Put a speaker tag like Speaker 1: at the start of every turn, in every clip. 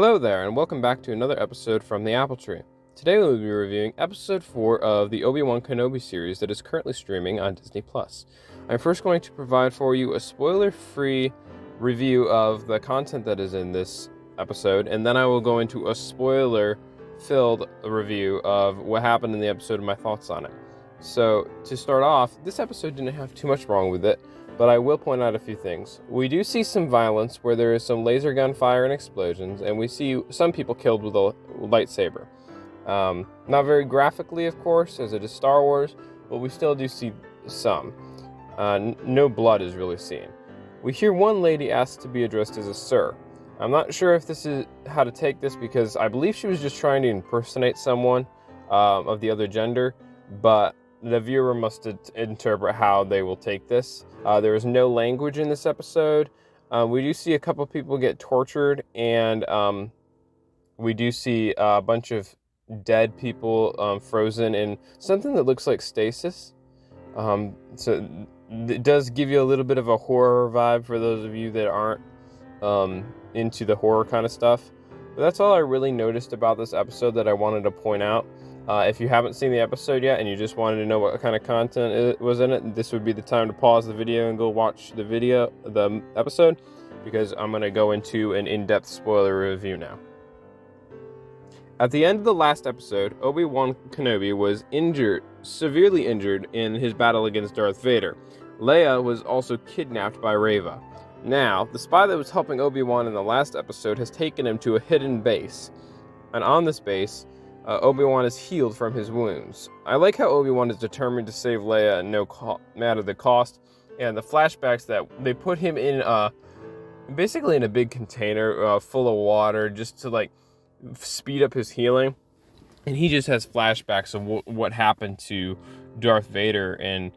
Speaker 1: Hello there, and welcome back to another episode from the Apple Tree. Today we'll be reviewing episode 4 of the Obi-Wan Kenobi series that is currently streaming on Disney+. I'm first going to provide for you a spoiler-free review of the content that is in this episode, and then I will go into a spoiler-filled review of what happened in the episode and my thoughts on it. So, to start off, this episode didn't have too much wrong with it, but I will point out a few things. We do see some violence where there is some laser gun fire and explosions, and we see some people killed with a lightsaber. Not very graphically, of course, as it is Star Wars, but we still do see some. No blood is really seen. We hear one lady asked to be addressed as a sir. I'm not sure if this is how to take this because I believe she was just trying to impersonate someone of the other gender, but the viewer must interpret how they will take this. There is no language in this episode. We do see a couple people get tortured, and we do see a bunch of dead people frozen in something that looks like stasis. So it does give you a little bit of a horror vibe for those of you that aren't into the horror kind of stuff. But that's all I really noticed about this episode that I wanted to point out. If you haven't seen the episode yet and you just wanted to know what kind of content was in it, this would be the time to pause the video and go watch the episode, because I'm going to go into an in-depth spoiler review now. At the end of the last episode, Obi-Wan Kenobi was severely injured in his battle against Darth Vader. Leia was also kidnapped by Reva. Now, the spy that was helping Obi-Wan in the last episode has taken him to a hidden base, and on this base, Obi-Wan is healed from his wounds. I like how Obi-Wan is determined to save Leia no matter the cost, and the flashbacks that they put him in basically in a big container full of water just to speed up his healing, and he just has flashbacks of what happened to Darth Vader, and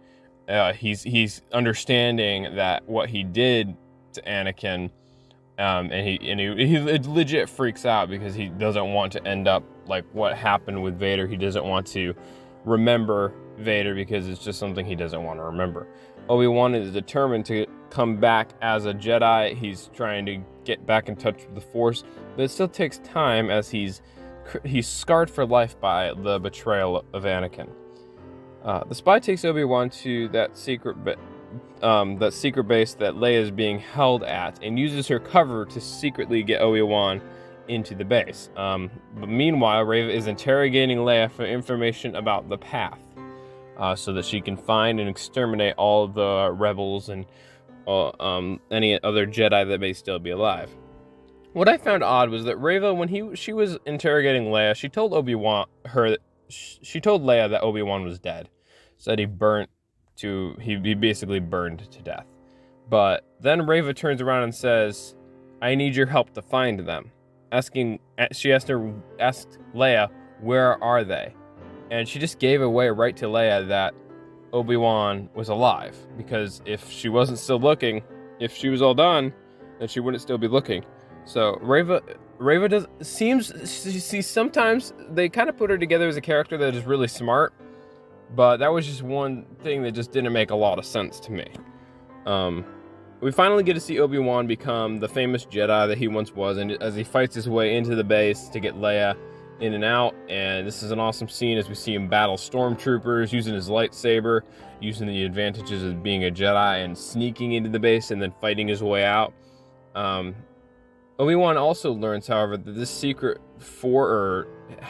Speaker 1: he's understanding that what he did to Anakin, and he legit freaks out because he doesn't want to end up like what happened with Vader. He doesn't want to remember Vader because it's just something he doesn't want to remember. Obi-Wan is determined to come back as a Jedi. He's trying to get back in touch with the Force, but it still takes time as he's scarred for life by the betrayal of Anakin. The spy takes Obi-Wan to that secret base that Leia is being held at, and uses her cover to secretly get Obi-Wan into the base. But meanwhile, Reva is interrogating Leia for information about the path, so that she can find and exterminate all the rebels and any other Jedi that may still be alive. What I found odd was that Reva, when she was interrogating Leia, she told Leia that Obi-Wan was dead. Said he basically burned to death. But then Reva turns around and says, "I need your help to find them." She asked Leia, "Where are they?" And she just gave away right to Leia that Obi-Wan was alive, because if she wasn't still looking, if she was all done, then she wouldn't still be looking. So Reva sometimes they kind of put her together as a character that is really smart, but that was just one thing that just didn't make a lot of sense to me. We finally get to see Obi-Wan become the famous Jedi that he once was, and as he fights his way into the base to get Leia in and out, and this is an awesome scene as we see him battle stormtroopers using his lightsaber, using the advantages of being a Jedi and sneaking into the base and then fighting his way out. Obi-Wan also learns, however, that this secret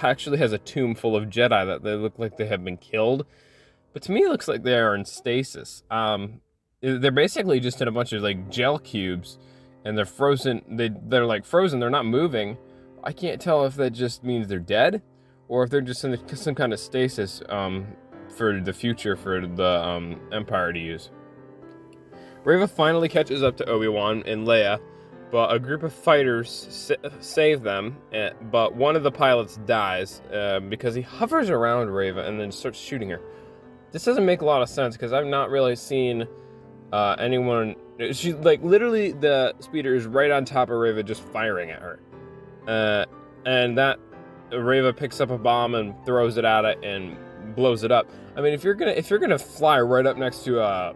Speaker 1: actually has a tomb full of Jedi that they look like they have been killed, but to me it looks like they are in stasis. They're basically just in a bunch of gel cubes, and they're frozen. They're frozen. They're not moving. I can't tell if that just means they're dead, or if they're just in some kind of stasis for the future for the Empire to use. Reva finally catches up to Obi-Wan and Leia, but a group of fighters save them. But one of the pilots dies because he hovers around Reva and then starts shooting her. This doesn't make a lot of sense because I've not really seen anyone. She literally the speeder is right on top of Reva, just firing at her, and that Reva picks up a bomb and throws it at it and blows it up. I mean, if you're gonna fly right up next to a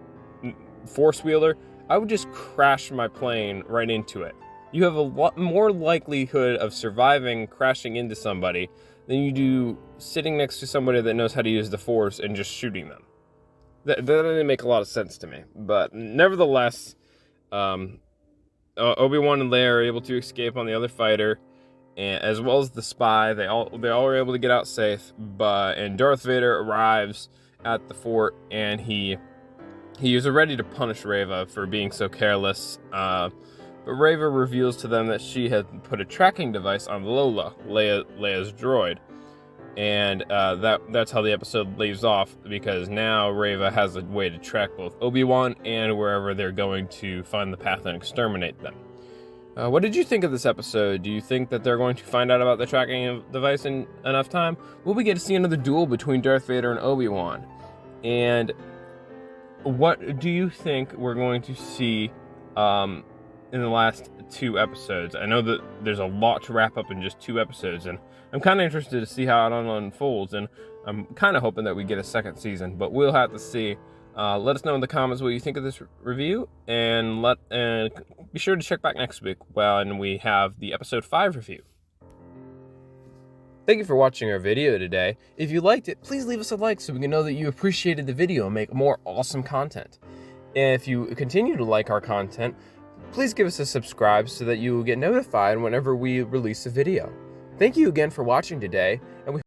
Speaker 1: force wheeler, I would just crash my plane right into it. you have a lot more likelihood of surviving crashing into somebody than you do sitting next to somebody that knows how to use the Force and just shooting them. That didn't make a lot of sense to me. But nevertheless, Obi-Wan and Leia are able to escape on the other fighter, and as well as the spy. They all were able to get out safe. And Darth Vader arrives at the fort, and he is ready to punish Reva for being so careless. But Reva reveals to them that she had put a tracking device on Lola, Leia's droid. And that's how the episode leaves off, because now Reva has a way to track both Obi-Wan and wherever they're going to find the path and exterminate them. What did you think of this episode? Do you think that they're going to find out about the tracking device in enough time? Will we get to see another duel between Darth Vader and Obi-Wan? And what do you think we're going to see in the last 2 episodes? I know that there's a lot to wrap up in just 2 episodes, and I'm kind of interested to see how it unfolds, and I'm kind of hoping that we get a second season, but we'll have to see. Let us know in the comments what you think of this review, and be sure to check back next week when we have the episode 5 review. Thank you for watching our video today. If you liked it, please leave us a like so we can know that you appreciated the video and make more awesome content. And if you continue to like our content, please give us a subscribe so that you will get notified whenever we release a video. Thank you again for watching today, and we